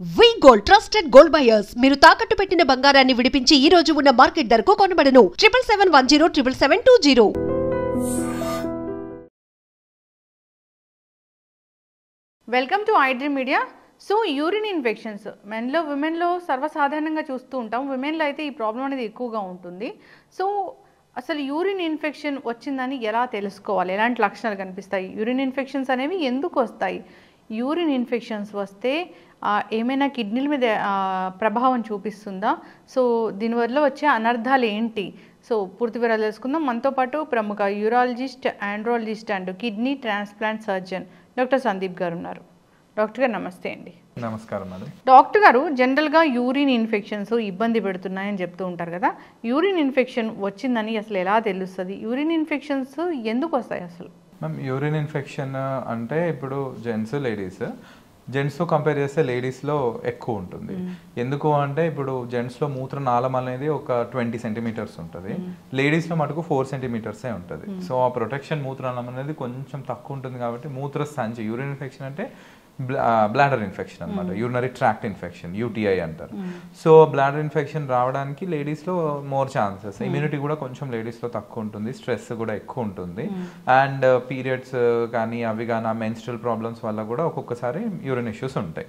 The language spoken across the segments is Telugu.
వి గోల్డ్ ట్రస్టెడ్ గోల్డ్ బయర్స్ మీరు తాకట్టు పెట్టిన బంగారాన్ని విడిపించి ఈ రోజు ఉన్న మార్కెట్ ధరకు కొనబడను 7771077720. Welcome to iDream media. So urine infections మెన్లో విమెన్లో సర్వసాధారణంగా చూస్తూ ఉంటాం. విమెన్లో అయితే ఈ ప్రాబ్లం అనేది ఎక్కువగా ఉంటుంది. సో అసలు యూరిన్ ఇన్ఫెక్షన్ వచ్చిందని ఎలా తెలుసుకోవాలి? ఎలాంటి లక్షణాలు కనిపిస్తాయి? యూరిన్ ఇన్ఫెక్షన్స్ అనేవి ఎందుకు వస్తాయి? యూరిన్ ఇన్ఫెక్షన్స్ వస్తే ఏమైనా కిడ్నీల మీద ప్రభావం చూపిస్తుందా? సో దీనివల్ల వచ్చే అనర్థాలు ఏంటి? సో పూర్తి వివరాలు తెలుసుకుందాం. మనతో పాటు ప్రముఖ urologist, andrologist and kidney transplant surgeon doctor Sandeep గారు ఉన్నారు. డాక్టర్ గారు నమస్తే అండి. నమస్కారం మేడం. డాక్టర్ గారు, జనరల్గా యూరిన్ ఇన్ఫెక్షన్స్ ఇబ్బంది పెడుతున్నాయని చెప్తూ ఉంటారు కదా. యూరిన్ ఇన్ఫెక్షన్ వచ్చిందని అసలు ఎలా తెలుస్తుంది? యూరిన్ ఇన్ఫెక్షన్స్ ఎందుకు వస్తాయి అసలు? మ్యామ్, యూరిన్ ఇన్ఫెక్షన్ అంటే ఇప్పుడు జెంట్స్తో కంపేర్ చేస్తే లేడీస్లో ఎక్కువ ఉంటుంది. ఎందుకు అంటే ఇప్పుడు జెంట్స్లో మూత్రనాళం అనేది ఒక 20 సెంటీమీటర్స్ ఉంటుంది, లేడీస్లో మటుకు 4 సెంటీమీటర్సే ఉంటుంది. సో ఆ ప్రొటెక్షన్ మూత్రనాళం అనేది కొంచెం తక్కువ ఉంటుంది కాబట్టి మూత్ర సంచి, యూరిన్ ఇన్ఫెక్షన్ అంటే బ్లాడర్ ఇన్ఫెక్షన్ అనమాట, యూరినరీ ట్రాక్ట్ ఇన్ఫెక్షన్, యూటీఐ అంటారు. సో బ్లాడర్ ఇన్ఫెక్షన్ రావడానికి లేడీస్లో మోర్ ఛాన్సెస్. ఇమ్యూనిటీ కూడా కొంచెం లేడీస్లో తక్కువ ఉంటుంది, స్ట్రెస్ కూడా ఎక్కువ ఉంటుంది, అండ్ పీరియడ్స్ కానీ అవి కానీ ఆ మెన్స్ట్రల్ ప్రాబ్లమ్స్ వల్ల కూడా ఒక్కొక్కసారి యూరిన్ ఇష్యూస్ ఉంటాయి.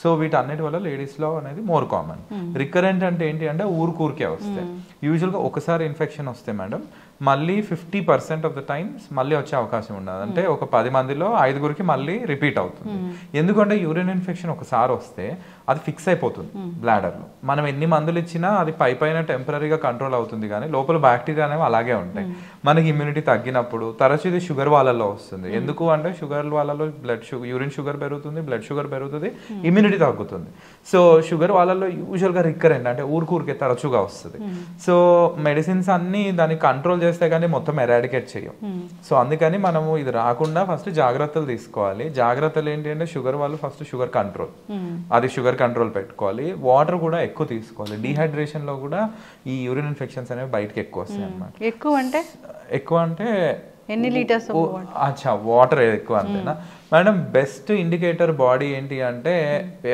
సో వీటన్నిటి వల్ల లేడీస్లో అనేది మోర్ కామన్. రికరెంట్ అంటే ఏంటి అంటే ఊరికే వస్తాయి. యూజువల్గా ఒకసారి ఇన్ఫెక్షన్ వస్తే మేడం మళ్ళీ 50% ఆఫ్ ద టైమ్స్ మళ్ళీ వచ్చే అవకాశం ఉండదు. అంటే ఒక 10 మందిలో 5గురికి మళ్ళీ రిపీట్ అవుతుంది. ఎందుకంటే యూరిన్ ఇన్ఫెక్షన్ ఒకసారి వస్తే అది ఫిక్స్ అయిపోతుంది బ్లాడర్లో. మనం ఎన్ని మందులు ఇచ్చినా అది పైన టెంపరీగా కంట్రోల్ అవుతుంది, కానీ లోపల బ్యాక్టీరియా అనేవి అలాగే ఉంటాయి. మనకి ఇమ్యూనిటీ తగ్గినప్పుడు తరచు ఇది షుగర్ వాళ్ళలో వస్తుంది. ఎందుకు అంటే షుగర్ వాళ్ళలో యూరిన్ షుగర్ పెరుగుతుంది, బ్లడ్ షుగర్ పెరుగుతుంది, ఇమ్యూనిటీ తగ్గుతుంది. సో షుగర్ వాళ్ళలో యూజువల్గా రికరెంట్ అంటే ఊరికే తరచుగా వస్తుంది. సో మెడిసిన్స్ అన్ని దాన్ని కంట్రోల్ చేస్తే కానీ మొత్తం ఎరాడికేట్ చేయం. సో అందుకని మనము ఇది రాకుండా ఫస్ట్ జాగ్రత్తలు తీసుకోవాలి. జాగ్రత్తలు ఏంటి అంటే షుగర్ వాళ్ళు ఫస్ట్ షుగర్ కంట్రోల్, అది షుగర్ కంట్రోల్ పెట్టుకోవాలి. వాటర్ కూడా ఎక్కువ తీసుకోవాలి. డీహైడ్రేషన్ లో కూడా ఈ యూరిన్ ఇన్ఫెక్షన్స్ అనేవి బయటకి ఎక్కువ వస్తాయి అన్నమాట. ఎక్కువ అంటే ఎన్ని లీటర్స్? అచ్చా, వాటర్ ఎక్కువ అంతేనా మేడం? బెస్ట్ ఇండికేటర్ బాడీ ఏంటి అంటే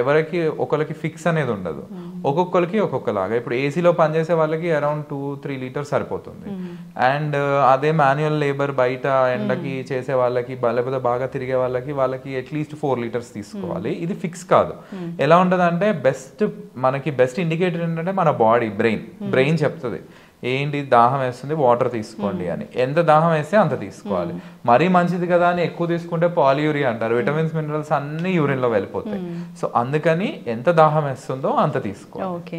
ఎవరికి ఒకరికి ఫిక్స్ అనేది ఉండదు, ఒక్కొక్కరికి ఒక్కొక్కలాగా. ఇప్పుడు ఏసీలో పనిచేసే వాళ్ళకి అరౌండ్ 2-3 లీటర్స్ సరిపోతుంది. అండ్ అదే మాన్యువల్ లేబర్ బయట ఎండకి చేసే వాళ్ళకి, లేకపోతే బాగా తిరిగే వాళ్ళకి అట్లీస్ట్ 4 లీటర్స్ తీసుకోవాలి. ఇది ఫిక్స్ కాదు. ఎలా ఉంటుంది అంటే మనకి బెస్ట్ ఇండికేటర్ ఏంటంటే మన బాడీ, బ్రెయిన్ చెప్తుంది ఏంటి దాహం వేస్తుంది వాటర్ తీసుకోండి అని. ఎంత దాహం వేస్తే అంత తీసుకోవాలి. మరీ మంచిది కదా అని ఎక్కువ తీసుకుంటే పాలియూరియా అంటారు, విటమిన్స్ మినరల్స్ అన్ని యూరిన్ లో వెళ్ళిపోతాయి. సో అందుకని ఎంత దాహం వేస్తుందో అంత తీసుకోవాలి.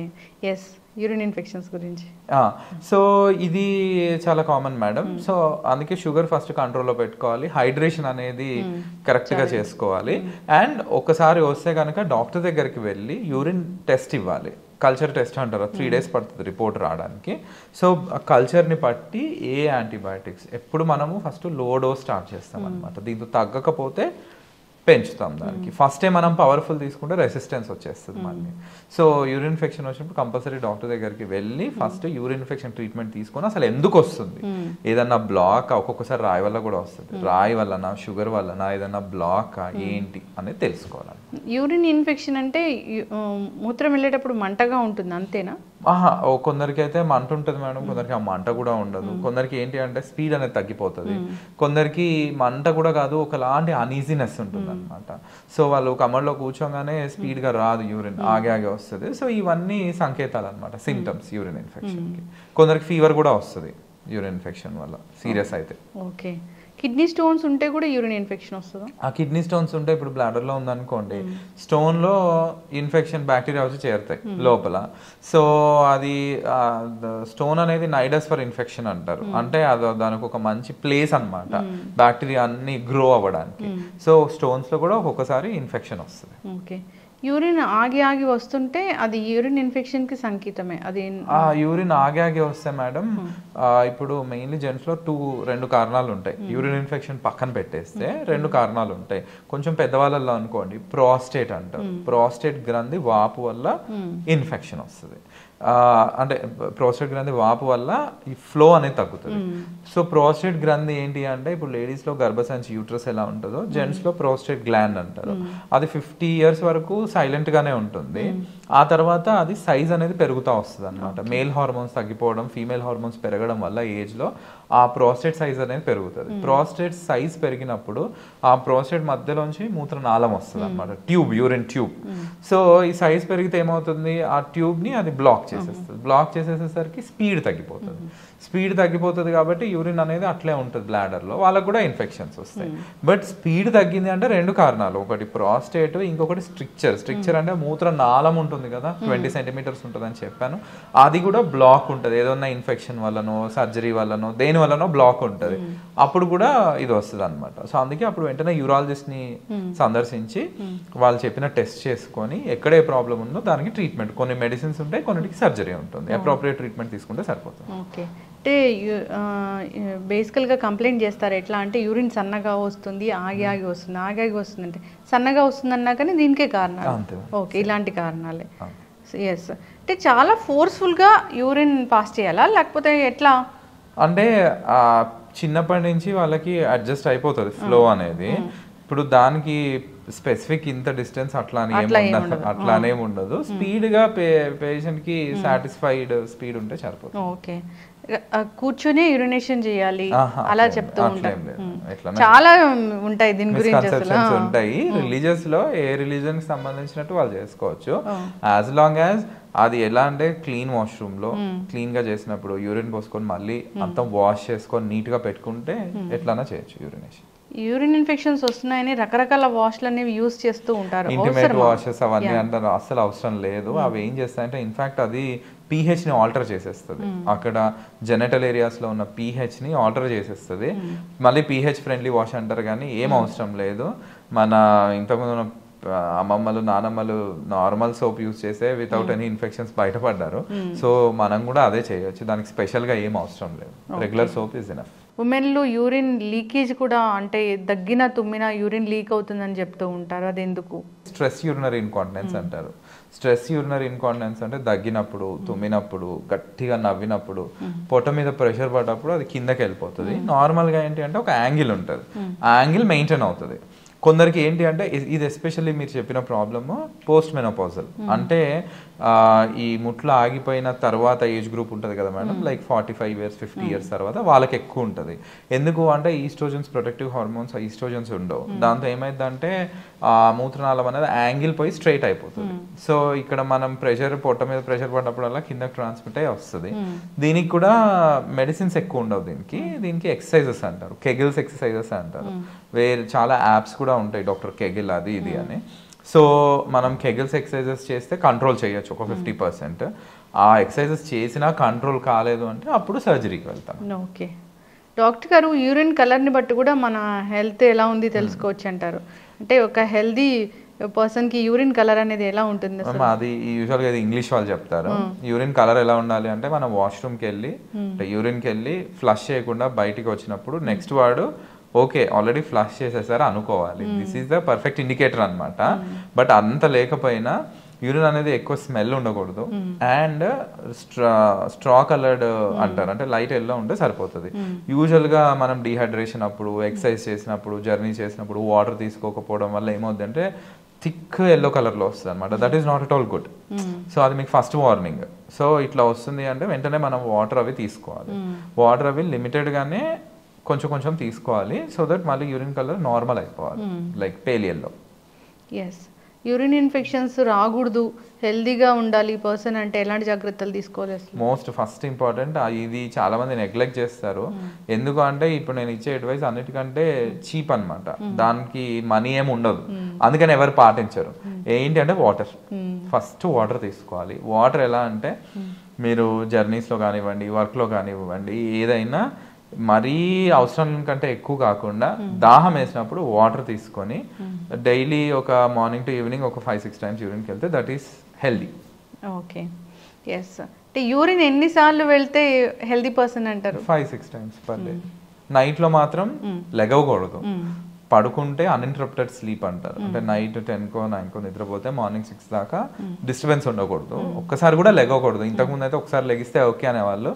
యూరిన్ ఇన్ఫెక్షన్స్ గురించి సో ఇది చాలా కామన్ మేడం. సో అందుకే షుగర్ ఫస్ట్ కంట్రోల్లో పెట్టుకోవాలి, హైడ్రేషన్ అనేది కరెక్ట్ గా చేసుకోవాలి. అండ్ ఒకసారి వస్తే కనుక డాక్టర్ దగ్గరికి వెళ్ళి యూరిన్ టెస్ట్ ఇవ్వాలి. కల్చర్ టెస్ట్ అంటారు, 3 days పడుతుంది రిపోర్ట్ రావడానికి. సో కల్చర్ని బట్టి ఏ యాంటీబయాటిక్స్ ఎప్పుడు మనము ఫస్ట్ లో డోస్ స్టార్ట్ చేస్తాం అనమాట. దీంతో తగ్గకపోతే పెంచుతాం దానికి. ఫస్ట్ టైం మనం పవర్ఫుల్ తీసుకుంటే రెసిస్టెన్స్ వచ్చేస్తుంది మళ్ళీ. సో యూరిన్ ఇన్ఫెక్షన్ వచ్చినప్పుడు కంపల్సరీ డాక్టర్ దగ్గరికి వెళ్ళి ఫస్ట్ యూరిన్ ఇన్ఫెక్షన్ ట్రీట్మెంట్ తీసుకొని అసలు ఎందుకు వస్తుంది, ఏదన్నా బ్లాక్, ఒక్కొక్కసారి రాయి వల్ల కూడా వస్తుంది, రాయి వల్లనా షుగర్ వల్లనా ఏదన్నా బ్లాక్ ఏంటి అనేది తెలుసుకోవాలి. యూరిన్ ఇన్ఫెక్షన్ అంటే మూత్రం వెళ్ళేటప్పుడు మంటగా ఉంటుంది అంతేనా? కొందరికి అయితే మంట ఉంటుంది మేడం, కొందరికి ఆ మంట కూడా ఉండదు. కొందరికి ఏంటి అంటే స్పీడ్ అనేది తగ్గిపోతుంది, కొందరికి మంట కూడా కాదు, ఒకలాంటి అనీజీనెస్ ఉంటుంది అనమాట. సో వాళ్ళు కమర్లో కూర్చోగానే స్పీడ్ గా రాదు, యూరిన్ ఆగే వస్తుంది. సో ఇవన్నీ సంకేతాలు అనమాట, సిమ్టమ్స్ యూరిన్ ఇన్ఫెక్షన్ కి. కొందరికి ఫీవర్ కూడా వస్తుంది యూరిన్ ఇన్ఫెక్షన్ వల్ల సీరియస్ అయితే. ఓకే, కిడ్నీ స్టోన్స్ ఉంటే కూడా యూరిన్ ఇన్ఫెక్షన్ వస్తుందా? ఆ కిడ్నీ స్టోన్స్ ఉంటే ఇప్పుడు బ్లాడర్ లో ఉందనుకోండి, స్టోన్ లో ఇన్ఫెక్షన్ బ్యాక్టీరియా వచ్చి చేరుతాయి లోపల. సో అది స్టోన్ అనేది నైడస్ ఫర్ ఇన్ఫెక్షన్ అంటారు. అంటే అది దానికి ఒక మంచి ప్లేస్ అనమాట బ్యాక్టీరియా అన్ని గ్రో అవ్వడానికి. సో స్టోన్స్ లో కూడా ఒక్కొక్కసారి ఇన్ఫెక్షన్ వస్తుంది. ఓకే, యూరిన్ ఆగి వస్తుంటే అది యూరిన్ ఇన్ఫెక్షన్ కి సంకేతమే. అది యూరిన్ ఆగి వస్తే మేడం ఇప్పుడు మెయిన్లీ జెంట్స్ లో 2 కారణాలు ఉంటాయి. యూరిన్ ఇన్ఫెక్షన్ పక్కన పెట్టేస్తే 2 కారణాలు ఉంటాయి. కొంచెం పెద్దవాళ్ళలో అనుకోండి ప్రాస్టేట్ అంటారు, ప్రాస్టేట్ గ్రంథి వాపు వల్ల ఇన్ఫెక్షన్ వస్తుంది. అంటే ప్రోస్టేట్ గ్రంథి వాపు వల్ల ఈ ఫ్లో అనేది తగ్గుతుంది. సో ప్రోస్టేట్ గ్రంథి ఏంటి అంటే ఇప్పుడు లేడీస్లో గర్భసంచి యూట్రస్ ఎలా ఉంటుందో జెంట్స్లో ప్రోస్టేట్ గ్లాండ్ అంటారు. అది 50 years వరకు సైలెంట్గానే ఉంటుంది. ఆ తర్వాత అది సైజ్ అనేది పెరుగుతూ వస్తుంది అనమాట. మేల్ హార్మోన్స్ తగ్గిపోవడం, ఫీమేల్ హార్మోన్స్ పెరగడం వల్ల ఏజ్లో ఆ ప్రోస్టేట్ సైజ్ అనేది పెరుగుతుంది. ప్రోస్టేట్ సైజ్ పెరిగినప్పుడు ఆ ప్రోస్టేట్ మధ్యలోంచి మూత్రనాళం వస్తుంది అనమాట, ట్యూబ్, యూరిన్ ట్యూబ్. సో ఈ సైజ్ పెరిగితే ఏమవుతుంది, ఆ ట్యూబ్ని అది బ్లాక్ చేసేస్తుంది. బ్లాక్ చేసేసేసరికి స్పీడ్ తగ్గిపోతుంది. స్పీడ్ తగ్గిపోతుంది కాబట్టి యూరిన్ అనేది అట్లే ఉంటుంది బ్లాడర్లో, వాళ్ళకు కూడా ఇన్ఫెక్షన్స్ వస్తాయి. బట్ స్పీడ్ తగ్గింది అంటే 2 కారణాలు, ఒకటి ప్రాస్టేట్, ఇంకొకటి స్ట్రిక్చర్. స్ట్రిక్చర్ అంటే మూత్రనాళం ఉంటుంది కదా, 20 centimeters ఉంటుంది అని చెప్పాను, అది కూడా బ్లాక్ ఉంటుంది. ఏదన్నా ఇన్ఫెక్షన్ వల్లనో సర్జరీ వల్లనో దేని వల్లనో బ్లాక్ ఉంటుంది, అప్పుడు కూడా ఇది వస్తుంది అనమాట. సో అందుకే అప్పుడు వెంటనే యూరాలజిస్ట్ని సందర్శించి వాళ్ళు చెప్పిన టెస్ట్ చేసుకొని ఎక్కడే ప్రాబ్లం ఉందో దానికి ట్రీట్మెంట్, కొన్ని మెడిసిన్స్ ఉంటాయి, కొన్నిటికి సర్జరీ ఉంటుంది. అప్రోప్రియేట్ ట్రీట్మెంట్ తీసుకుంటే సరిపోతుంది. ఓకే. అంటే బేసికల్గా కంప్లైంట్ చేస్తారు ఎట్లా అంటే యూరిన్ సన్నగా వస్తుంది, ఆగి ఆగి వస్తుంది, ఆగి ఆగి వస్తుంది. అంటే సన్నగా వస్తుంది అన్నా కానీ దీనికే కారణాలు. ఓకే, ఇలాంటి కారణాలే. ఎస్. అంటే చాలా ఫోర్స్ఫుల్గా యూరిన్ పాస్ చేయాలా లేకపోతే ఎట్లా? అంటే చిన్నప్పటి నుంచి వాళ్ళకి అడ్జస్ట్ అయిపోతుంది ఫ్లో అనేది. ఇప్పుడు దానికి స్పెసిఫిక్ ఇంత డిస్టెన్స్ అట్లానే ఉండదు. స్పీడ్ గా పేషెంట్ కి సాటిస్ఫైడ్ స్పీడ్ ఉంటే సరిపోతుంది. ఓకే. కూర్చునే యూరినేషన్ చేయాలి అలా చెప్తూ ఉంటారు. చాలా ఉంటాయి దీని గురించి ఉంటాయి. రిలీజియస్ లో ఏ రిలీజన్ కి సంబంధించినట్టు వాళ్ళు చేసుకోవచ్చు, యాజ్ లాంగ్ యాజ్ అది ఎలా అంటే క్లీన్ వాష్రూమ్ లో క్లీన్ గా చేసినప్పుడు యూరిన్ పోసుకొని మళ్ళీ అంతా వాష్ చేసుకొని నీట్ గా పెట్టుకుంటే ఎట్లన్నా చేయొచ్చు యూరినేషన్. యూరిన్ ఇన్ఫెక్షన్స్ వస్తున్నాయని రకరకాల వాష్లు అనేవి యూజ్ చేస్తూ ఉంటారు. ఇంటిమేట్ వాషెస్ అవన్నీ అంటారు, అస్సలు అవసరం లేదు. అవి ఏం చేస్తాయంటే ఇన్ఫాక్ట్ అది pH ని ఆల్టర్ చేసేస్తుంది. అక్కడ జెనటల్ ఏరియాస్ లో ఉన్న pH ని ఆల్టర్ చేసేస్తుంది. మళ్ళీ pH ఫ్రెండ్లీ వాష్ అంటారు కానీ ఏం అవసరం లేదు. మన ఇంతకుముందు అమ్మమ్మలు నానమ్మలు నార్మల్ సోప్ యూజ్ చేసే వితౌట్ ఎనీ ఇన్ఫెక్షన్స్ బయటపడ్డారు. సో మనం కూడా అదే చేయొచ్చు, దానికి స్పెషల్ గా ఏం అవసరం లేదు. Regular soap is enough. ఉమెన్లో యూరిన్ లీకేజ్ కూడా, అంటే దగ్గిన తుమ్మిన యూరిన్ లీక్ అవుతుందని చెప్తూ ఉంటారు, అది ఎందుకు? స్ట్రెస్ యూరినరీ ఇన్కాంటినెన్స్ అంటారు. స్ట్రెస్ యూరినరీ ఇన్కాంటినెన్స్ అంటే దగ్గినప్పుడు, తుమ్మినప్పుడు, గట్టిగా నవ్వినప్పుడు, పొట్ట మీద ప్రెషర్ పడ్డప్పుడు అది కిందకి వెళ్ళిపోతుంది. నార్మల్గా ఏంటి అంటే ఒక యాంగిల్ ఉంటుంది, ఆ యాంగిల్ మెయింటైన్ అవుతుంది. కొందరికి ఏంటి అంటే ఇది ఎస్పెషల్లీ మీరు చెప్పిన ప్రాబ్లమ్ పోస్ట్ మెనోపాజల్, అంటే ఈ ముట్లు ఆగిపోయిన తర్వాత ఏజ్ గ్రూప్ ఉంటుంది కదా మేడం, లైక్ 45 years 50 years తర్వాత వాళ్ళకి ఎక్కువ ఉంటుంది. ఎందుకు అంటే ఈస్ట్రోజన్స్, ప్రొటెక్టివ్ హార్మోన్స్, ఈస్ట్రోజన్స్ ఉండవు. దాంతో ఏమైందంటే ఆ మూత్రనాళం అనేది యాంగిల్ పోయి స్ట్రైట్ అయిపోతుంది. సో ఇక్కడ మనం ప్రెషర్, పొట్ట మీద ప్రెషర్ పడినప్పుడల్లా కిందకి ట్రాన్స్మిట్ అయ్యి వస్తుంది. దీనికి కూడా మెడిసిన్స్ ఎక్కువ ఉండవు. దీనికి ఎక్సర్సైజెస్ అంటారు, కెగిల్స్ ఎక్సర్సైజెస్ అంటారు. వేరే చాలా యాప్స్ కూడా ఉంటాయి, డాక్టర్ కెగిల్ అది ఇది అని. సో మనం కెగిల్స్ ఎక్సర్సైజెస్ చేస్తే కంట్రోల్ చేయొచ్చు ఒక 50%. ఆ ఎక్సర్సైజెస్ చేసినా కంట్రోల్ కాలేదు అంటే అప్పుడు సర్జరీకి వెళ్తాం. ఓకే డాక్టర్ గారు, యూరిన్ కలర్ని బట్టి కూడా మన హెల్త్ ఎలా ఉంది తెలుసుకోవచ్చు అంటారు. అంటే ఒక హెల్దీ పర్సన్ కి యూరిన్ కలర్ అనేది ఎలా ఉంటుంది? అది యూజువల్గా ఇంగ్లీష్ వాళ్ళు చెప్తారు. యూరిన్ కలర్ ఎలా ఉండాలి అంటే మనం వాష్రూమ్కి వెళ్ళి యూరిన్కి వెళ్ళి ఫ్లష్ చేయకుండా బయటికి వచ్చినప్పుడు నెక్స్ట్ వాడు ఓకే ఆల్రెడీ ఫ్లష్ చేసేసారు అనుకోవాలి. This is the perfect indicator అనమాట. బట్ అంత లేకపోయినా యూరిన్ అనేది ఎక్కువ స్మెల్ ఉండకూడదు, అండ్ స్ట్రా కలర్డ్ అంటారు, అంటే లైట్ ఎల్లో ఉంటే సరిపోతుంది. యూజువల్ గా మనం డిహైడ్రేషన్ అప్పుడు, ఎక్సర్సైజ్ చేసినప్పుడు, జర్నీ చేసినప్పుడు వాటర్ తీసుకోకపోవడం వల్ల ఏమవుతుంది అంటే థిక్ ఎల్లో కలర్ లో వస్తుంది అనమాట. That is not at all good. So అది మీకు ఫస్ట్ వార్నింగ్. సో ఇట్లా వస్తుంది అంటే వెంటనే మనం వాటర్ అవి తీసుకోవాలి. వాటర్ అవి లిమిటెడ్ గానే కొంచెం కొంచెం తీసుకోవాలి, సో దట్ మళ్ళీ యూరిన్ కలర్ నార్మల్ అయిపోవాలి, like pale yellow. Yes. Urine infections రాకూడదు, హెల్దీగా ఉండాలి పర్సన్ అంటే ఎలాంటి జాగ్రత్తలు తీసుకోవాలి? మోస్ట్ ఫస్ట్ ఇంపార్టెంట్, ఇది చాలా మంది నెగ్లెక్ట్ చేస్తారు. ఎందుకు అంటే ఇప్పుడు నేను ఇచ్చే అడ్వైస్ అన్నిటికంటే చీప్ అనమాట, దానికి మనీ ఏమి ఉండదు, అందుకని ఎవరు పాటించరు. ఏంటి అంటే వాటర్, ఫస్ట్ వాటర్ తీసుకోవాలి. వాటర్ ఎలా అంటే మీరు జర్నీస్లో కానివ్వండి, వర్క్లో కానివ్వండి, ఏదైనా మరీ అవసరం కంటే ఎక్కువ కాకుండా దాహం వేసినప్పుడు వాటర్ తీసుకొని డైలీ ఒక మార్నింగ్ టు ఈవినింగ్ ఒక 5-6 times యూరిన్కి వెళ్తే that is healthy. Okay. Yes. అంటే యూరిన్ ఎన్నిసార్లు వెళ్తే హెల్దీ పర్సన్ అంటారు? 5-6 times పర్ డే. నైట్లో మాత్రం లెగవకూడదు. పడుకుంటే అన్ఇంటరప్టెడ్ స్లీప్ అంటారు. అంటే నైట్ 10కో 9కో నిద్రపోతే మార్నింగ్ 6 దాకా డిస్టర్బెన్స్ ఉండకూడదు, ఒక్కసారి కూడా లెగకూడదు. ఇంతకుముందు అయితే ఒకసారి లెగిస్తే ఓకే అనేవాళ్ళు,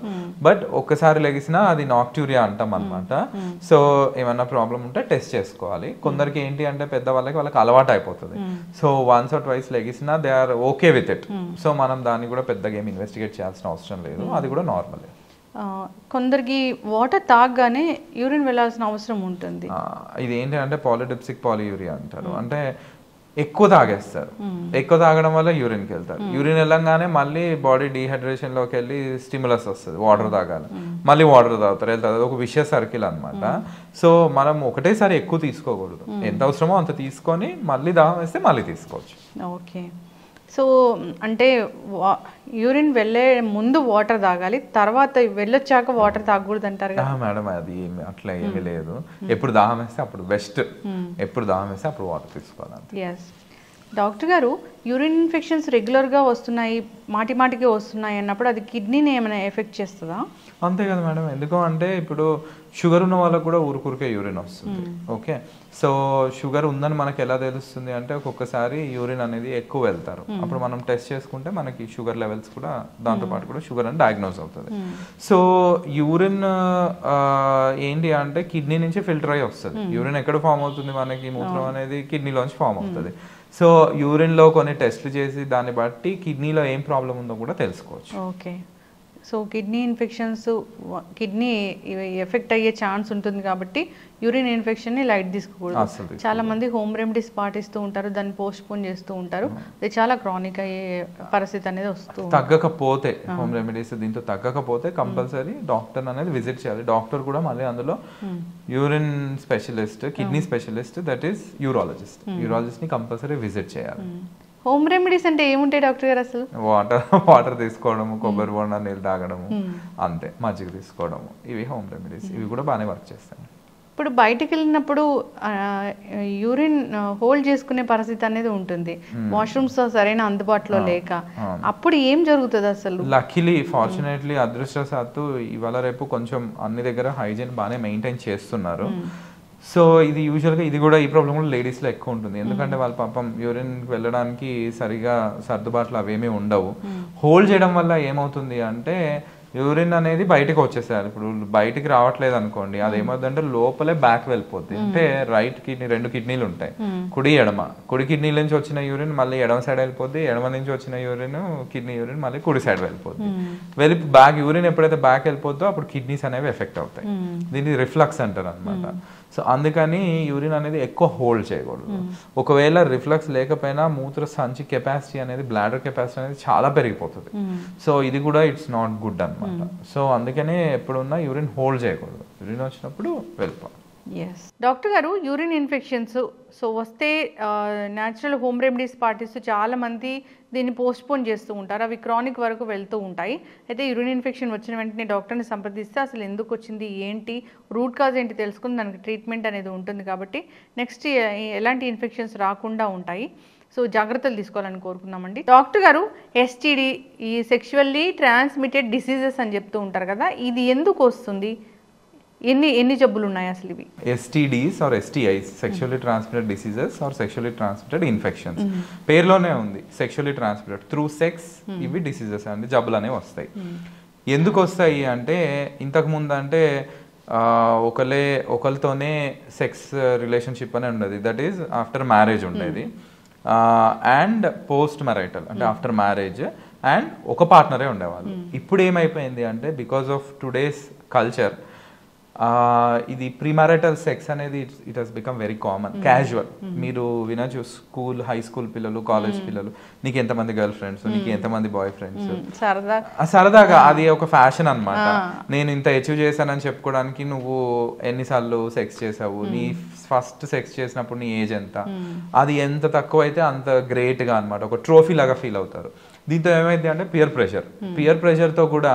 బట్ ఒక్కసారి లెగిసినా అది నాక్టూరియా అంటాం అనమాట. సో ఏమన్నా ప్రాబ్లం ఉంటే టెస్ట్ చేసుకోవాలి. కొందరికి ఏంటి అంటే వాళ్ళకి అలవాటు అయిపోతుంది. సో వన్స్ ఆర్ ట్వైస్ లెగిసినా they are okay with it. So మనం దాన్ని కూడా పెద్దగా ఏమి ఇన్వెస్టిగేట్ చేయాల్సిన అవసరం లేదు, అది కూడా నార్మల్. కొందరికి వాటర్ తాగగానే యూరిన్ వెళ్ళాల్సిన అవసరం ఉంటుంది. ఇది ఏంటి అంటే పాలిడిప్సిక్ పాలియూరియా అంటారు. అంటే ఎక్కువ తాగేస్తారు, ఎక్కువ తాగడం వల్ల యూరిన్కి వెళ్తారు. యూరిన్ వెళ్ళంగానే మళ్ళీ బాడీ డీహైడ్రేషన్ లోకి వెళ్ళి స్టిమ్యులస్ వస్తుంది, వాటర్ తాగాలి, మళ్ళీ వాటర్ తాగుతారు, వెళ్తారు. అది ఒక విషయస్ సర్కిల్ అనమాట. సో మనం ఒకటేసారి ఎక్కువ తీసుకోకూడదు, ఎంత అవసరమో అంత తీసుకొని మళ్ళీ దాహం వేస్తే మళ్ళీ తీసుకోవచ్చు. ఓకే. సో అంటే యూరిన్ వెళ్ళే ముందు వాటర్ తాగాలి, తర్వాత వెళ్ళొచ్చాక వాటర్ తాగకూడదు అంటారు కదా మేడం? అది అట్లా ఏమీ లేదు. ఎప్పుడు దాహం వేస్తే అప్పుడు బెస్ట్, ఎప్పుడు దాహం వేస్తే అప్పుడు వాటర్ తీసుకోవాలి. ఎస్ డాక్టర్ గారు, యూరిన్ ఇన్ఫెక్షన్స్ రెగ్యులర్గా వస్తున్నాయి, మాటికి వస్తున్నాయి అన్నప్పుడు అది కిడ్నీని ఏమైనా ఎఫెక్ట్ చేస్తుందా? అంతే కదా మేడం. ఎందుకు అంటే ఇప్పుడు షుగర్ ఉన్న వాళ్ళకు కూడా ఊరికే యూరిన్ వస్తుంది. ఓకే, సో షుగర్ ఉందని మనకి ఎలా తెలుస్తుంది అంటే ఒక్కొక్కసారి యూరిన్ అనేది ఎక్కువ వెళ్తారు, అప్పుడు మనం టెస్ట్ చేసుకుంటే మనకి షుగర్ లెవెల్స్ కూడా దాంతోపాటు కూడా షుగర్ అని డయాగ్నోస్ అవుతుంది. సో యూరిన్ ఏంటి అంటే కిడ్నీ నుంచి ఫిల్టర్ అయ్యి వస్తుంది. యూరిన్ ఎక్కడ ఫామ్ అవుతుంది మనకి? మూత్రం అనేది కిడ్నీలోంచి ఫామ్ అవుతుంది. సో యూరిన్లో కొన్ని టెస్ట్లు చేసి దాన్ని బట్టి కిడ్నీలో ఏం ప్రాబ్లం ఉందో కూడా తెలుసుకోవచ్చు. Okay. So kidney infections, kidney effect అయ్యే ఛాన్స్ ఉంటుంది కాబట్టి యూరిన్ ఇన్ఫెక్షన్ని లైట్ తీసుకోకూడదు. చాలా మంది హోమ్ రెమెడీస్ పాటిస్తూ ఉంటారు, దాన్ని పోస్ట్ పోన్ చేస్తూ ఉంటారు, అది చాలా క్రానిక్ అయ్యే పరిస్థితి అనేది వస్తుంది. తగ్గకపోతే హోమ్ రెమెడీస్ దీంతో తగ్గకపోతే కంపల్సరీ డాక్టర్ అనేది విజిట్ చేయాలి. డాక్టర్ కూడా మళ్ళీ అందులో urine specialist, kidney specialist, that is urologist ని కంపల్సరీ విజిట్ చేయాలి. హోమ్ రెమెడీస్ అంటే ఏముంటాయి డాక్టర్ గారు? అసలు వాటర్ తీసుకోవడము, కొబ్బరి బొండ నీళ్ళు తాగడము, అంతే, మజ్జిగ తీసుకోవడము, ఇవి హోమ్ రెమెడీస్. ఇవి కూడా బాగానే వర్క్ చేస్తాయి. ఇప్పుడు బయటకు వెళ్ళినప్పుడు యూరిన్ హోల్డ్ చేసుకునే పరిస్థితి అనేది ఉంటుంది, వాష్రూమ్స్ సరైన అందుబాటులో లేక, అప్పుడు ఏం జరుగుతుంది అసలు? లక్కీలీ, ఫార్చునేట్లీ, అదృష్టవశాత్తు ఇవాళ రేపు కొంచెం అన్ని దగ్గర హైజీన్ బాగానే మెయింటైన్ చేస్తున్నారు. సో ఇది యూజువల్గా ఇది కూడా ఈ ప్రాబ్లం కూడా లేడీస్లో ఎక్కువ ఉంటుంది. ఎందుకంటే వాళ్ళ పాపం యూరిన్కి వెళ్ళడానికి సరిగా సర్దుబాట్లు అవేమీ ఉండవు. హోల్డ్ చేయడం వల్ల ఏమవుతుంది అంటే యూరిన్ అనేది బయటకు వచ్చేసేయాలి. ఇప్పుడు బయటికి రావట్లేదు అనుకోండి, అది ఏమవుతుందంటే లోపలే బ్యాక్ వెళ్ళిపోద్ది. అంటే రైట్ కిడ్నీ, 2 కిడ్నీలు ఉంటాయి, కుడి ఎడమ. కుడి కిడ్నీ నుంచి వచ్చిన యూరిన్ మళ్ళీ ఎడమ సైడ్ వెళ్ళిపోద్ది, ఎడమ నుంచి వచ్చిన యూరిన్, కిడ్నీ యూరిన్ మళ్ళీ కుడి సైడ్ వెళ్ళిపోద్ది. బ్యాక్ యూరిన్ ఎప్పుడైతే బ్యాక్ వెళ్ళిపోద్దో అప్పుడు కిడ్నీస్ అనేవి ఎఫెక్ట్ అవుతాయి. దీన్ని రిఫ్లక్స్ అంటారు అనమాట. సో అందుకని యూరిన్ అనేది ఎక్కువ హోల్డ్ చేయకూడదు. ఒకవేళ రిఫ్లక్స్ లేకపోయినా మూత్ర సంచి కెపాసిటీ అనేది, బ్లాడర్ కెపాసిటీ అనేది చాలా పెరిగిపోతుంది. సో ఇది కూడా ఇట్స్ నాట్ గుడ్ అనమాట. సో అందుకనే ఎప్పుడున్నా యూరిన్ హోల్డ్ చేయకూడదు, యూరిన్ వచ్చినప్పుడు వెళ్ళిపోవాలి. ఎస్ డాక్టర్ గారు, యూరిన్ ఇన్ఫెక్షన్స్ సో వస్తే న్యాచురల్ హోమ్ రెమెడీస్ పాటిస్తూ చాలామంది దీన్ని పోస్ట్ పోన్ చేస్తూ ఉంటారు, అవి క్రానిక్ వరకు వెళ్తూ ఉంటాయి. అయితే యూరిన్ ఇన్ఫెక్షన్ వచ్చిన వెంటనే డాక్టర్ని సంప్రదిస్తే అసలు ఎందుకు వచ్చింది, ఏంటి రూట్ కాజ్ ఏంటి తెలుసుకుని దానికి ట్రీట్మెంట్ అనేది ఉంటుంది. కాబట్టి నెక్స్ట్ ఎలాంటి ఇన్ఫెక్షన్స్ రాకుండా ఉంటాయి. సో జాగ్రత్తలు తీసుకోవాలని కోరుకున్నామండి. డాక్టర్ గారు, ఎస్టీడీ, ఈ సెక్షువల్లీ ట్రాన్స్మిటెడ్ డిసీజెస్ అని చెప్తూ ఉంటారు కదా, ఇది ఎందుకు వస్తుంది? ఎన్ని జబ్బులు ఉన్నాయి అసలు ఇవి? STDs or STIs, sexually transmitted diseases or sexually transmitted infections. పేరులోనే ఉంది సెక్షువల్లీ ట్రాన్స్మిటెడ్, త్రూ సెక్స్ ఇవి డిసీజెస్ అండి, జబ్బులు అనేవి వస్తాయి. ఎందుకు వస్తాయి అంటే ఇంతకు ముందు అంటే ఒకరితోనే సెక్స్ రిలేషన్షిప్ అనే ఉండేది, దట్ ఈస్ ఆఫ్టర్ మ్యారేజ్ ఉండేది, అండ్ పోస్ట్ మ్యారైటల్ అంటే ఆఫ్టర్ మ్యారేజ్, అండ్ ఒక పార్ట్నరే ఉండేవాళ్ళు. ఇప్పుడు ఏమైపోయింది అంటే బికాస్ ఆఫ్ టుడేస్ కల్చర్ ఇది ప్రీమారిటల్ సెక్స్ అనేది it has become very common, casual. మీరు వినొచ్చు, స్కూల్, హై స్కూల్ పిల్లలు, కాలేజ్ పిల్లలు, నీకు ఎంతమంది గర్ల్ ఫ్రెండ్స్, నీకు ఎంతమంది బాయ్ ఫ్రెండ్స్, సరదాగా అది ఒక ఫ్యాషన్ అనమాట. నేను ఇంత అచీవ్ చేశానని చెప్పుకోవడానికి నువ్వు ఎన్నిసార్లు సెక్స్ చేసావు, నీ ఫస్ట్ సెక్స్ చేసినప్పుడు నీ ఏజ్ ఎంత, అది ఎంత తక్కువ అయితే అంత గ్రేట్ గా అనమాట, ఒక ట్రోఫీ లాగా ఫీల్ అవుతారు. దీంతో ఏమైంది అంటే పియర్ ప్రెషర్ తో కూడా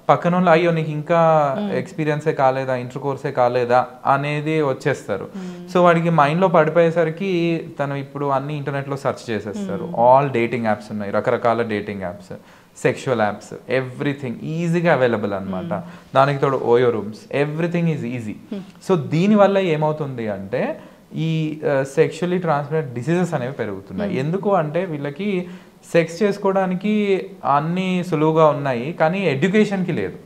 పక్కన వాళ్ళు అయ్యో నీకు ఇంకా ఎక్స్పీరియన్సే కాలేదా, ఇంటర్ కోర్సే కాలేదా అనేది వచ్చేస్తారు. సో వాడికి మైండ్లో పడిపోయేసరికి తను ఇప్పుడు అన్ని ఇంటర్నెట్లో సెర్చ్ చేసేస్తారు. ఆల్ డేటింగ్ యాప్స్ ఉన్నాయి, రకరకాల dating apps, sexual apps, everything ఈజీగా అవైలబుల్ అనమాట. దానికి తోడు OYO rooms, everything is easy. So దీనివల్ల ఏమవుతుంది అంటే ఈ సెక్షువల్లీ ట్రాన్స్మిటెడ్ డిసీజెస్ అనేవి పెరుగుతున్నాయి. ఎందుకు అంటే వీళ్ళకి సెక్స్ చేసుకోవడానికి అన్ని సులువుగా ఉన్నాయి, కానీ ఎడ్యుకేషన్కి లేదు.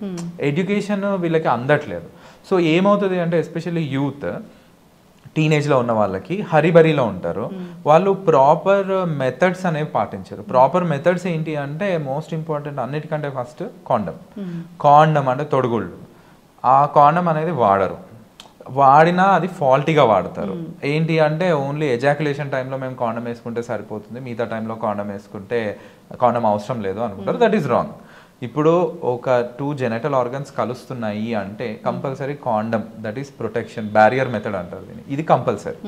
ఎడ్యుకేషన్ వీళ్ళకి అందట్లేదు. సో ఏమవుతుంది అంటే ఎస్పెషల్లీ యూత్ టీనేజ్లో ఉన్న వాళ్ళకి హరిబరిలో ఉంటారు. వాళ్ళు ప్రాపర్ మెథడ్స్ అనేవి పాటించారు. ప్రాపర్ మెథడ్స్ ఏంటి అంటే మోస్ట్ ఇంపార్టెంట్ అన్నిటికంటే ఫస్ట్ కాండం అంటే తొడుగుళ్ళు. ఆ కాండం అనేది వాడరు, వాడినా అది ఫాల్టీగా వాడతారు. ఏంటి అంటే ఓన్లీ ఎజాక్యులేషన్ టైంలో మేము కాండం వేసుకుంటే సరిపోతుంది, మిగతా టైంలో కాండం వేసుకుంటే కాండం అవసరం లేదు అనుకుంటారు. That is wrong. ఇప్పుడు ఒక 2 జెనటల్ ఆర్గన్స్ కలుస్తున్నాయి అంటే కంపల్సరీ కాండం, that is protection barrier method అంటారు దీన్ని. ఇది కంపల్సరీ.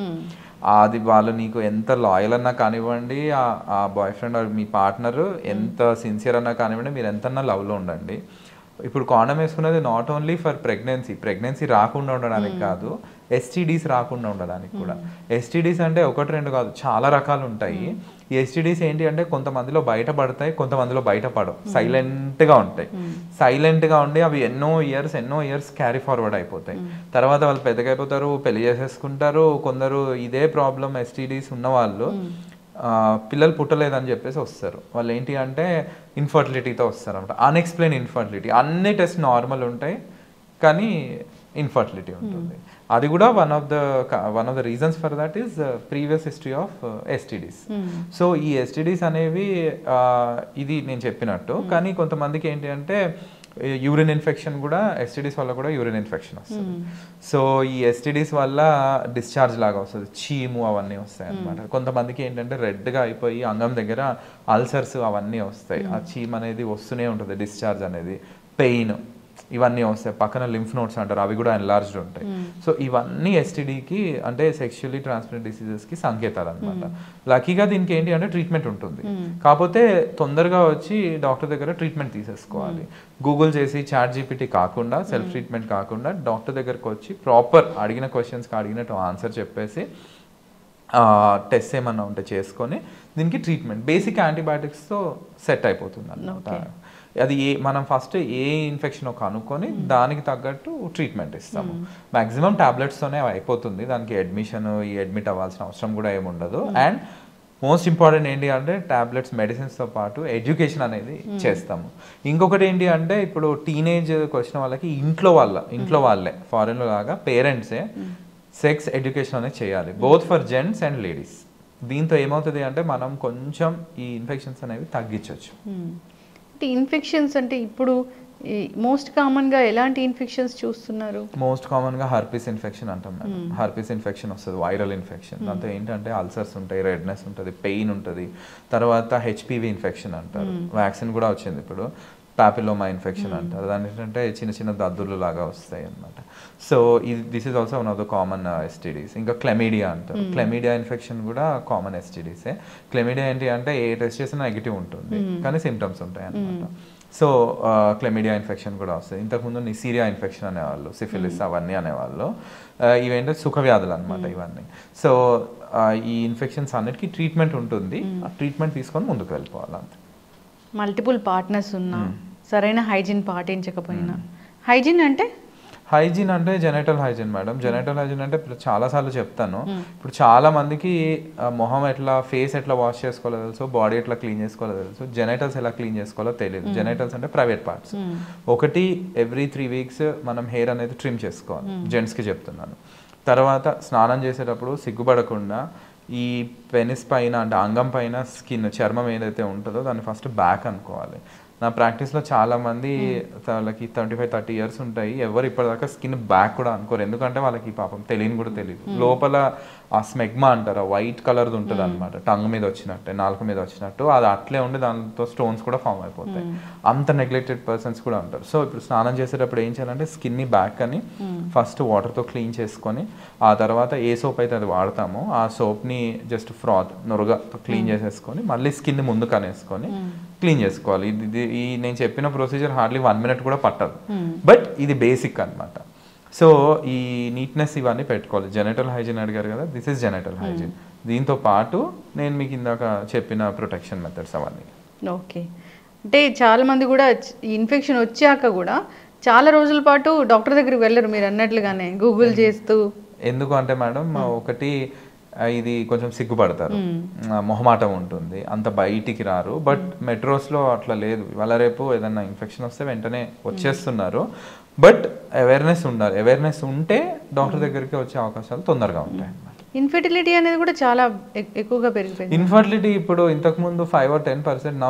అది వాళ్ళు నీకు ఎంత లాయల్ అన్నా కానివ్వండి, ఆ బాయ్ ఫ్రెండ్ మీ పార్ట్నర్ ఎంత సిన్సియర్ అన్నా కానివ్వండి, మీరు ఎంతన్నా లవ్లో ఉండండి. ఇప్పుడు కాండం వేసుకునేది నాట్ ఓన్లీ ఫర్ ప్రెగ్నెన్సీ రాకుండా ఉండడానికి కాదు, ఎస్టీడీస్ రాకుండా ఉండడానికి కూడా. ఎస్టీడీస్ అంటే 1-2 కాదు, చాలా రకాలు ఉంటాయి. ఈ ఎస్టీడీస్ ఏంటి అంటే కొంతమందిలో బయటపడతాయి, కొంతమందిలో బయటపడవు, సైలెంట్గా ఉంటాయి. సైలెంట్గా ఉండి అవి ఎన్నో ఇయర్స్ క్యారీ ఫార్వర్డ్ అయిపోతాయి. తర్వాత వాళ్ళు పెద్దగా అయిపోతారు, పెళ్లి చేసేసుకుంటారు. కొందరు ఇదే ప్రాబ్లం ఎస్టీడీస్ ఉన్న వాళ్ళు పిల్లలు పుట్టలేదని చెప్పేసి వస్తారు. వాళ్ళు ఏంటి అంటే ఇన్ఫర్టిలిటీతో వస్తారు అనమాట. Unexplained infertility. అన్ని టెస్ట్ నార్మల్ ఉంటాయి కానీ ఇన్ఫర్టిలిటీ ఉంటుంది. అది కూడా one of the reasons for that is previous history of STDs. So ఈ ఎస్టీడీస్ అనేవి ఇది నేను చెప్పినట్టు. కానీ కొంతమందికి ఏంటి అంటే యూరిన్ ఇన్ఫెక్షన్ కూడా, ఎస్టీడీస్ వల్ల కూడా యూరిన్ ఇన్ఫెక్షన్ వస్తుంది. సో ఈ ఎస్టీడీస్ వల్ల డిశ్చార్జ్ లాగా వస్తుంది, చీము అవన్నీ వస్తాయి అనమాట. కొంతమందికి ఏంటంటే రెడ్గా అయిపోయి అంగం దగ్గర అల్సర్స్ అవన్నీ వస్తాయి. ఆ చీమ్ అనేది వస్తూనే ఉంటుంది, డిశ్చార్జ్ అనేది, పెయిన్ ఇవన్నీ వస్తాయి. పక్కన లింఫ్ నోడ్స్ అంటారు, అవి కూడా ఎన్లార్జ్డ్ ఉంటాయి. సో ఇవన్నీ ఎస్టీడీకి అంటే సెక్షువల్లీ ట్రాన్స్మిటెడ్ డిసీజెస్కి సంకేతాలు అనమాట. లక్కీగా దీనికి ఏంటి అంటే ట్రీట్మెంట్ ఉంటుంది, కాకపోతే తొందరగా వచ్చి డాక్టర్ దగ్గర ట్రీట్మెంట్ తీసేసుకోవాలి. గూగుల్ చేసి ChatGPT కాకుండా, సెల్ఫ్ ట్రీట్మెంట్ కాకుండా డాక్టర్ దగ్గరకు వచ్చి ప్రాపర్ అడిగిన క్వశ్చన్స్కి అడిగినట్టు ఆన్సర్ చెప్పేసి టెస్ట్ ఏమన్నా ఉంటే చేసుకొని దీనికి ట్రీట్మెంట్ బేసిక్ యాంటీబయాటిక్స్తో సెట్ అయిపోతుంది అన్నమాట. అది మనం ఫస్ట్ ఏ ఇన్ఫెక్షన్ కనుక్కొని దానికి తగ్గట్టు ట్రీట్మెంట్ ఇస్తాము. మ్యాక్సిమం టాబ్లెట్స్తోనే అయిపోతుంది, దానికి అడ్మిట్ అవ్వాల్సిన అవసరం కూడా ఏమి ఉండదు. అండ్ మోస్ట్ ఇంపార్టెంట్ ఏంటి అంటే టాబ్లెట్స్ మెడిసిన్స్తో పాటు ఎడ్యుకేషన్ అనేది చేస్తాము. ఇంకొకటి ఏంటి అంటే ఇప్పుడు టీనేజ్కి వచ్చిన వాళ్ళకి ఇంట్లో వాళ్ళే ఫారెన్లో లాగా పేరెంట్సే సెక్స్ ఎడ్యుకేషన్ అనేది చేయాలి, both for gents and ladies. దీంతో ఏమవుతుంది అంటే మనం కొంచెం ఈ ఇన్ఫెక్షన్స్ అనేవి తగ్గించవచ్చు. ఇన్ఫెక్షన్స్ అంటే ఇప్పుడు మోస్ట్ కామన్గా ఎలాంటి ఇన్ఫెక్షన్స్ చూస్తున్నారు? మోస్ట్ కామన్గా హర్పీస్ ఇన్ఫెక్షన్ అంటాం మేడం. హర్పీస్ ఇన్ఫెక్షన్ వస్తుంది, వైరల్ ఇన్ఫెక్షన్. దాంతో ఏంటంటే అల్సర్స్ ఉంటాయి, రెడ్నెస్ ఉంటుంది, పెయిన్ ఉంటుంది. తర్వాత HPV ఇన్ఫెక్షన్ అంటారు, వ్యాక్సిన్ కూడా వచ్చింది ఇప్పుడు. పాపిలోమా ఇన్ఫెక్షన్ అంటారు, దాని ఏంటంటే చిన్న దద్దుర్లు లాగా వస్తాయి అన్నమాట. So this is also one of the common STDs. ఇంకా క్లెమీడియా అంటారు, క్లెమీడియా ఇన్ఫెక్షన్ కూడా కామన్ ఎస్టీడీసే. క్లెమీడియా ఏంటి అంటే ఏ టెస్ట్ చేసినా నెగిటివ్ ఉంటుంది కానీ సిమ్టమ్స్ ఉంటాయి అన్నమాట. సో క్లెమీడియా ఇన్ఫెక్షన్ కూడా వస్తుంది. ఇంతకుముందు నిసీరియా ఇన్ఫెక్షన్ అనేవాళ్ళు, సిఫిలిస్ అవన్నీ అనేవాళ్ళు. ఇవేంటే సుఖవ్యాధులు అనమాట ఇవన్నీ. సో ఈ ఇన్ఫెక్షన్స్ అన్నిటికీ ట్రీట్మెంట్ ఉంటుంది, ఆ ట్రీట్మెంట్ తీసుకొని ముందుకు వెళ్ళిపోవాలి అంతే. మల్టిపుల్ పార్ట్నర్స్ ఉన్నా సరైన హైజీన్ పాటించకపోయినా, హైజీన్ అంటే genital hygiene madam. Genital hygiene అంటే చాలాసార్లు చెప్తాను. ఇప్పుడు చాలా మందికి మొహం ఫేస్ ఎట్లా వాష్ చేసుకోవాలో తెలుసు, బాడీ ఎట్లా క్లీన్ చేసుకోవాలో తెలుసు, జెనటల్స్ ఎలా క్లీన్ చేసుకోవాలో తెలియదు. జెనటల్స్ అంటే ప్రైవేట్ పార్ట్స్. ఒకటి ఎవ్రీ 3 weeks మనం హెయిర్ అనేది ట్రిమ్ చేసుకోవాలి, జెంట్స్కి చెప్తున్నాను. తర్వాత స్నానం చేసేటప్పుడు సిగ్గుపడకుండా ఈ పెనిస్ పైన అంటే అంగం పైన చర్మం ఏదైతే ఉంటుందో దాన్ని ఫస్ట్ బ్యాక్ అనుకోవాలి. నా ప్రాక్టీస్లో చాలా మంది వాళ్ళకి 25-30 years ఉంటాయి, ఎవరు ఇప్పటిదాకా స్కిన్ బ్యాక్ కూడా అనుకోరు. ఎందుకంటే వాళ్ళకి పాపం తెలియని కూడా తెలియదు. లోపల ఆ స్మెగ్మా అంటారు, వైట్ కలర్ది ఉంటుంది అనమాట, టంగ్ మీద వచ్చినట్టే, నాలుక మీద వచ్చినట్టు. అది అట్లే ఉండి దాంతో స్టోన్స్ కూడా ఫామ్ అయిపోతాయి. అంత నెగ్లెక్టెడ్ పర్సన్స్ కూడా ఉంటారు. సో ఇప్పుడు స్నానం చేసేటప్పుడు ఏం చేయాలంటే స్కిన్ని బ్యాక్ అని ఫస్ట్ వాటర్తో క్లీన్ చేసుకొని, ఆ తర్వాత ఏ సోప్ అయితే అది వాడతామో ఆ సోప్ని జస్ట్ ఫ్రాత్ నొరగతో క్లీన్ చేసేసుకొని మళ్ళీ స్కిన్ని ముందుకు అనేసుకొని క్లీన్ చేసుకోవాలి. ఈ నేను చెప్పిన ప్రొసీజర్ హార్డ్లీ 1 minute కూడా పట్టదు, బట్ ఇది బేసిక్ అనమాట. సో ఈ నీట్నెస్ ఇవన్నీ పెట్టుకోవాలి. జెనటల్ హైజీన్ అడిగారు కదా, దిస్ ఇస్ జెనటల్ హైజీన్. దీంతో పాటు నేను మీకు ఇందాక చెప్పిన ప్రొటెక్షన్ మెథడ్స్ అవన్నీ. ఓకే, అంటే చాలా మంది కూడా ఇన్ఫెక్షన్ వచ్చాక కూడా చాలా రోజుల పాటు డాక్టర్ దగ్గరికి వెళ్ళరు, మీరు అన్నట్లుగానే గూగుల్ చేస్తూ ఎందుకు అంటే మేడం ఒకటి ఇది కొంచెం సిగ్గుపడతారు, మొహమాటం ఉంటుంది, అంత బయటికి రారు. బట్ మెట్రోస్లో అట్లా లేదు. ఇవాళ రేపు ఏదైనా ఇన్ఫెక్షన్ వస్తే వెంటనే వచ్చేస్తున్నారు. బట్ అవేర్నెస్ ఉండాలి. అవేర్నెస్ ఉంటే డాక్టర్ దగ్గరికి వచ్చే అవకాశాలు తొందరగా ఉంటాయి. ఇన్ఫెర్టిలిటీ అనేది కూడా చాలా ఎక్కువగా పెరిగిపోయింది. ఇన్ఫర్టిలిటీ ఇప్పుడు ఇంతకు ముందు 5 or 10%, నా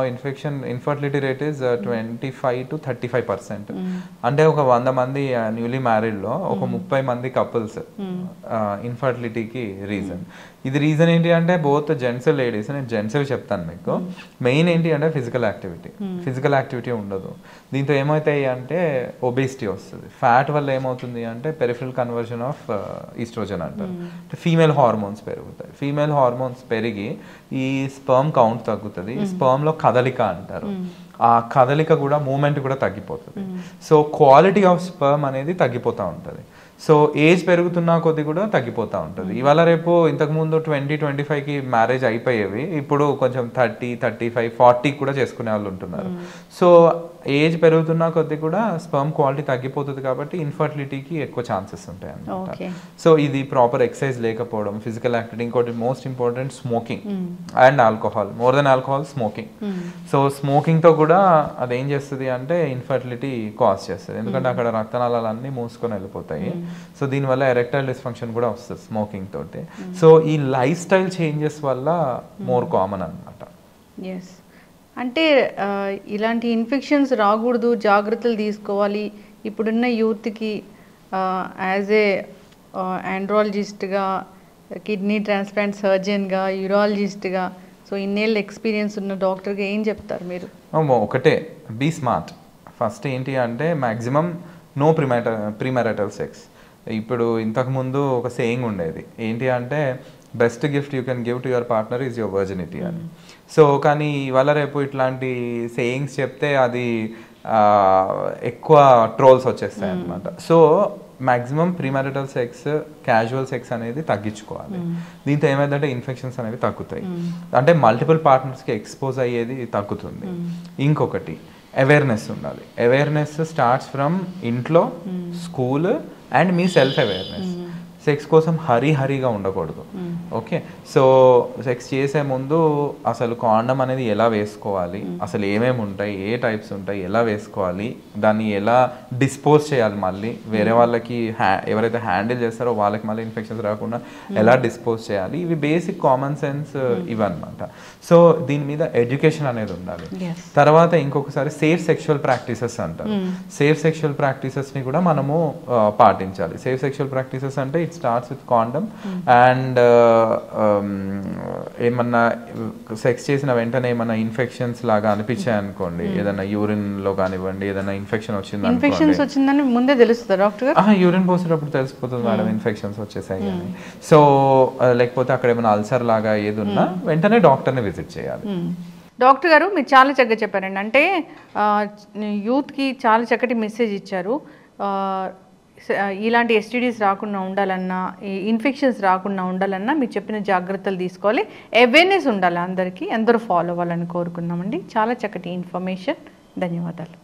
ఇన్ఫర్టిలిటీ రేట్ ఈస్ 25 to 35%. అంటే ఒక 100 మంది న్యూలీ మ్యారీడ్లో ఒక 30 మంది కపుల్స్ ఇన్ఫర్టిలిటీకి రీజన్. ఇది రీజన్ ఏంటి అంటే బోత్ జెంట్స్ లేడీస్. నేను జెంట్స్ చెప్తాను మీకు. మెయిన్ ఏంటి అంటే ఫిజికల్ యాక్టివిటీ ఉండదు. దీంతో ఏమవుతాయి అంటే ఒబేసిటీ వస్తుంది. ఫ్యాట్ వల్ల ఏమవుతుంది అంటే పెరిఫరల్ కన్వర్షన్ ఆఫ్ ఈస్ట్రోజన్ అంటారు. ఫీమేల్ హార్మోన్స్ పెరుగుతాయి. ఫీమేల్ హార్మోన్స్ పెరిగి ఈ స్పర్మ్ కౌంట్ తగ్గుతుంది. స్పర్మ్ లో కదలిక అంటారు. ఆ కదలిక కూడా మూమెంట్ కూడా తగ్గిపోతుంది. సో క్వాలిటీ ఆఫ్ స్పర్మ్ అనేది తగ్గిపోతూ ఉంటుంది. సో ఏజ్ పెరుగుతున్న కొద్ది కూడా తగ్గిపోతూ ఉంటుంది. ఇవాళ రేపు ఇంతకుముందు 20-25కి మ్యారేజ్ అయిపోయేవి, ఇప్పుడు కొంచెం 30, 35, 40 కూడా చేసుకునే వాళ్ళు ఉంటున్నారు. సో ఏజ్ పెరుగుతున్న కొద్ది కూడా స్పర్మ్ క్వాలిటీ తగ్గిపోతుంది కాబట్టి ఇన్ఫర్టిలిటీకి ఎక్కువ ఛాన్సెస్ ఉంటాయి అన్నమాట. సో ఇది ప్రాపర్ ఎక్సర్సైజ్ లేకపోవడం, ఫిజికల్ యాక్టివిటీ, ఇంకోటి most important smoking and alcohol. More than alcohol, smoking. So smoking తో కూడా అదేం చేస్తుంది అంటే ఇన్ఫర్టిలిటీ కాజ్ చేస్తుంది. ఎందుకంటే అక్కడ రక్తనాళాలన్నీ మూసుకొని వెళ్ళిపోతాయి. సో దీనివల్ల ఎరెక్టైల్ డిస్ఫంక్షన్ కూడా వస్తుంది స్మోకింగ్ తోటి. సో ఈ లైఫ్ స్టైల్ చేంజెస్ వల్ల మోర్ కామన్ అన్నమాట. ఎస్, అంటే ఇలాంటి ఇన్ఫెక్షన్స్ రాకూడదు, జాగ్రత్తలు తీసుకోవాలి. ఇప్పుడున్న యూత్కి యాజ్ ఏ ఆండ్రాలజిస్ట్గా, కిడ్నీ ట్రాన్స్ప్లాంట్ సర్జన్గా, యూరాలజిస్ట్గా, సో ఇన్నేళ్ళు ఎక్స్పీరియన్స్ ఉన్న డాక్టర్గా ఏం చెప్తారు మీరు? ఒకటే, బీ స్మార్ట్. ఫస్ట్ ఏంటి అంటే మ్యాక్సిమం నో ప్రీమెరిటల్ సెక్స్. ఇప్పుడు ఇంతకుముందు ఒక సేయింగ్ ఉండేది ఏంటి అంటే best gift you can give to your partner is your virginity అని. సో కానీ ఇవాళ రేపు ఇట్లాంటి సేయింగ్స్ చెప్తే అది ఎక్కువ ట్రోల్స్ వచ్చేస్తాయి అన్నమాట. So maximum premarital sex, casual sex అనేది తగ్గించుకోవాలి. దీంతో ఏమైందంటే ఇన్ఫెక్షన్స్ అనేవి తగ్గుతాయి. అంటే మల్టిపుల్ పార్ట్నర్స్కి ఎక్స్పోజ్ అయ్యేది తగ్గుతుంది. ఇంకొకటి అవేర్నెస్ ఉండాలి. అవేర్నెస్ స్టార్ట్స్ ఫ్రమ్ ఇంట్లో, school and me self awareness. Sex కోసం హరీగా ఉండకూడదు. ఓకే, సో సెక్స్ చేసే ముందు అసలు కాండం అనేది ఎలా వేసుకోవాలి, అసలు ఏమేమి ఉంటాయి, ఏ టైప్స్ ఉంటాయి, ఎలా వేసుకోవాలి, దాన్ని ఎలా డిస్పోజ్ చేయాలి, మళ్ళీ వేరే వాళ్ళకి ఎవరైతే హ్యాండిల్ చేస్తారో వాళ్ళకి మళ్ళీ ఇన్ఫెక్షన్స్ రాకుండా ఎలా డిస్పోజ్ చేయాలి, ఇవి బేసిక్ కామన్ సెన్స్ ఇవన్నమాట. సో దీని మీద ఎడ్యుకేషన్ అనేది ఉండాలి. తర్వాత ఇంకొకసారి సేఫ్ సెక్షువల్ ప్రాక్టీసెస్ అంటారు. సేఫ్ సెక్షువల్ ప్రాక్టీసెస్ని కూడా మనము పాటించాలి. సేఫ్ సెక్షువల్ ప్రాక్టీసెస్ అంటే it starts with condom and ఏమన్నా సెక్స్ చేసిన వెంటనే ఏమన్నా ఇన్ఫెక్షన్స్ లాగా అనిపించాయి అనుకోండి, ఏదైనా యూరిన్ లో కానివ్వండి, ఏదైనా ఇన్ఫెక్షన్ వచ్చిందని ముందే తెలుస్తుంది డాక్టర్? యూరిన్ పోసేటప్పుడు తెలిసిపోతుంది మేడం ఇన్ఫెక్షన్స్ వచ్చేసాయి అని. సో లేకపోతే అక్కడ ఏమైనా అల్సర్ లాగా ఏది ఉన్నా వెంటనే డాక్టర్ని విజిట్ చేయాలి. డాక్టర్ గారు మీరు చాలా చక్కగా చెప్పారండి. అంటే యూత్కి చాలా చక్కటి మెసేజ్ ఇచ్చారు. ఇలాంటి ఎస్టీడీస్ రాకుండా ఉండాలన్నా, ఇన్ఫెక్షన్స్ రాకుండా ఉండాలన్నా మీరు చెప్పిన జాగ్రత్తలు తీసుకోవాలి. అవేర్నెస్ ఉండాలి, అందరికీ అందరూ ఫాలో అవ్వాలని కోరుకున్నామండి. చాలా చక్కటి ఇన్ఫర్మేషన్. ధన్యవాదాలు.